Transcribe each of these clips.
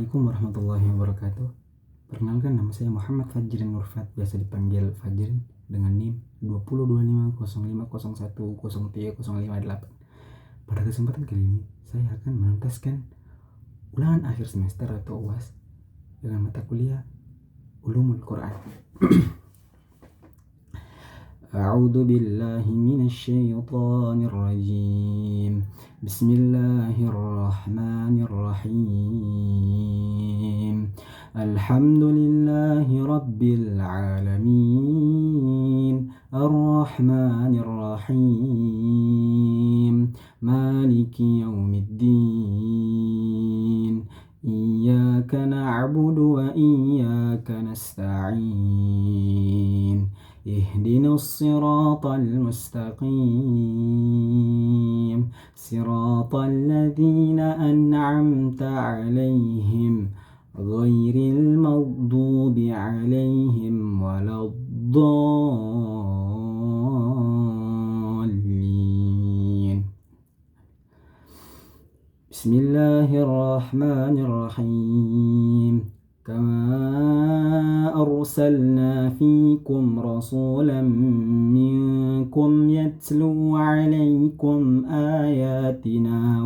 Assalamualaikum warahmatullahi wabarakatuh. Perkenalkan, nama saya Muhammad Fajrin Nurfat, biasa dipanggil Fajrin, dengan NIM 20250150303058. Pada kesempatan kali ini, saya akan menuntaskan ulangan akhir semester atau UAS dengan mata kuliah Ulumul Quran. A'udzu billahi minasyaitonir rajim. Bismillahirrahmanirrahim. Alhamdulillahi rabbil alamin. Arrahmanir rahim. Maliki yaumiddin. Iyyaka na'budu wa iyyaka nasta'in. اهدنا الصراط المستقيم صراط الذين أنعمت عليهم غير المغضوب عليهم ولا الضالين. بسم الله الرحمن الرحيم. كما أرسلنا فيكم رسولا منكم يتلو عليكم آياتنا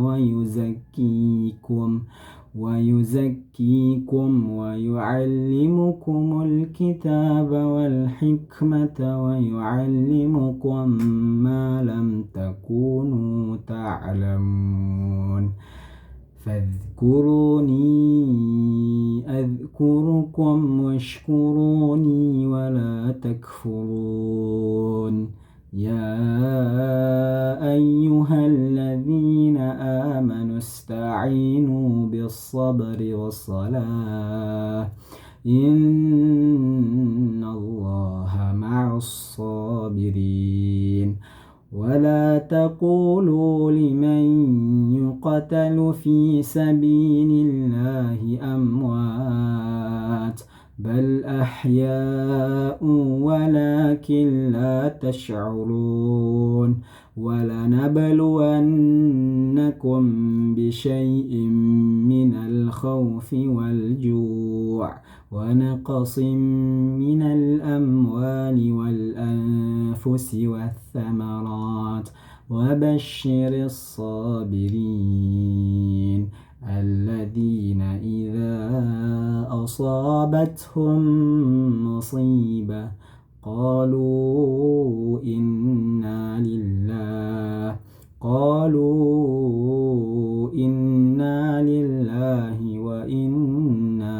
ويزكيكم ويعلمكم الكتاب والحكمة ويعلمكم ما لم تكونوا تعلمون فاذكروني أذكركم واشكروني ولا تكفرون. يا أيها الذين آمنوا استعينوا بالصبر والصلاة إن الله مع الصابرين. ولا تقولوا لمن يقتل في سبيل الله أموات بل أحياء ولكن لا تشعرون. ولنبلونكم بشيء من الخوف والجوع ونقص من الأموال والأنفس والثمرات وبشر الصابرين الذين إذا أصابتهم مصيبة قالوا إنا لله وإنا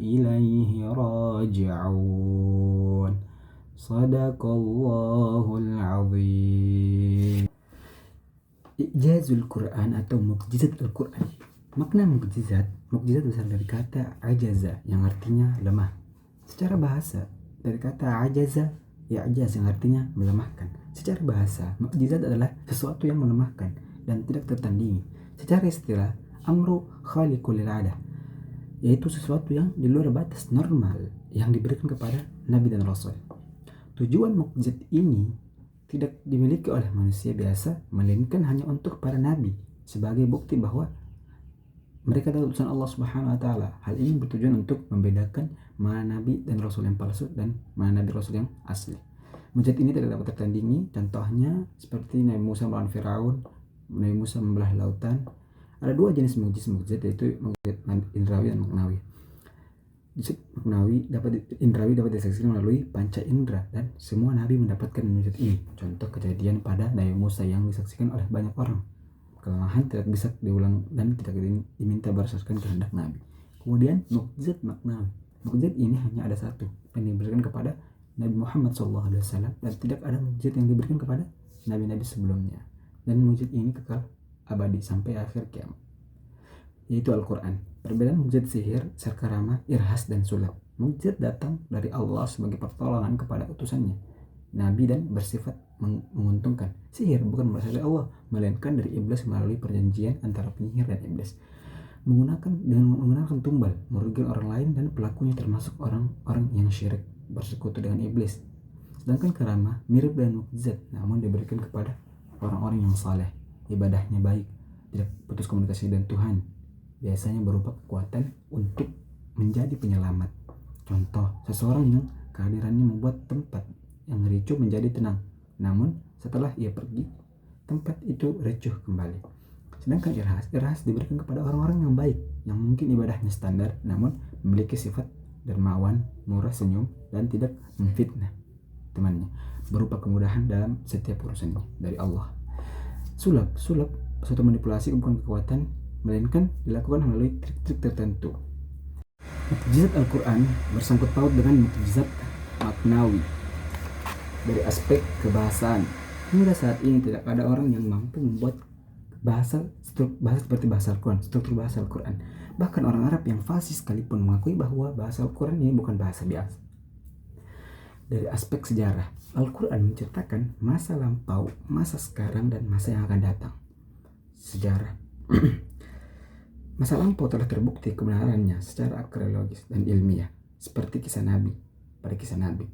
إليه راجعون. Sadaqallahul azim. Ijazul Quran atau mukjizat Al-Quran. Makna mukjizat berasal dari kata ajaza yang artinya lemah. Secara bahasa dari kata ajaza ya'jaz yang artinya melemahkan. Secara bahasa mukjizat adalah sesuatu yang melemahkan dan tidak tertandingi. Secara istilah amru khaliqul adah, yaitu sesuatu yang di luar batas normal yang diberikan kepada Nabi dan Rasul. Tujuan mukjizat ini tidak dimiliki oleh manusia biasa, melainkan hanya untuk para nabi sebagai bukti bahwa mereka adalah utusan Allah Subhanahu wa taala. Hal ini bertujuan untuk membedakan mana nabi dan rasul yang palsu dan mana nabi rasul yang asli. Mukjizat ini tidak dapat tertandingi. Contohnya seperti Nabi Musa melawan Firaun, Nabi Musa membelah lautan. Ada dua jenis mukjizat, yaitu mukjizat indrawi dan maknawi. Indrawi dapat disaksikan melalui panca indera dan semua nabi mendapatkan mukjizat ini. Contoh kejadian pada Nabi Musa yang disaksikan oleh banyak orang. Kelemahan tidak bisa diulang dan tidak diminta berdasarkan kehendak nabi. Kemudian mukjizat maknawi. Mukjizat ini hanya ada satu yang diberikan kepada Nabi Muhammad SAW dan tidak ada mukjizat yang diberikan kepada nabi-nabi sebelumnya. Dan mukjizat ini kekal abadi sampai akhir kiamat, yaitu Al-Quran. Perbedaan mukjizat sihir, sarkarama, irhas, dan sulap. Mukjizat datang dari Allah sebagai pertolongan kepada utusannya, nabi, dan bersifat menguntungkan. Sihir bukan berasal dari Allah, melainkan dari iblis melalui perjanjian antara penyihir dan iblis. Menggunakan tumbal, merugikan orang lain, dan pelakunya termasuk orang-orang yang syirik, bersekutu dengan iblis. Sedangkan karamah mirip dengan mukjizat, namun diberikan kepada orang-orang yang saleh, ibadahnya baik, tidak putus komunikasi dengan Tuhan, biasanya berupa kekuatan untuk menjadi penyelamat. Contoh, seseorang yang kehadirannya membuat tempat yang ricuh menjadi tenang, namun setelah ia pergi, tempat itu ricuh kembali. Sedangkan irhas diberikan kepada orang-orang yang baik, yang mungkin ibadahnya standar, namun memiliki sifat dermawan, murah senyum, dan tidak memfitnah temannya, berupa kemudahan dalam setiap urusannya dari Allah. Sulap suatu manipulasi bukan kekuatan, melainkan dilakukan melalui trik-trik tertentu. Mukjizat Al-Quran bersangkut paut dengan mukjizat maknawi dari aspek kebahasaan. Hingga saat ini tidak ada orang yang mampu membuat bahasa seperti bahasa Al-Quran, struktur bahasa Al-Quran. Bahkan orang Arab yang fasih sekalipun mengakui bahwa bahasa Al-Quran ini bukan bahasa biasa. Dari aspek sejarah, Al-Quran menceritakan masa lampau, masa sekarang, dan masa yang akan datang. Sejarah masa lampau telah terbukti kebenarannya secara arkeologis dan ilmiah, seperti kisah Nabi.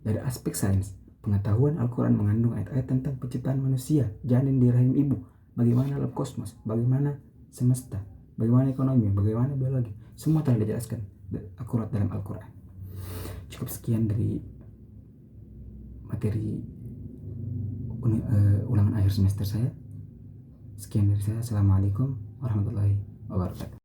Dari aspek sains, pengetahuan Al-Quran mengandung ayat-ayat tentang penciptaan manusia, janin di rahim ibu, bagaimana alam kosmos, bagaimana semesta, bagaimana ekonomi, bagaimana biologi. Semua telah dijelaskan akurat dalam Al-Quran. Cukup sekian dari materi ulangan akhir semester saya. Sekian dari saya. Assalamualaikum warahmatullahi wabarakatuh.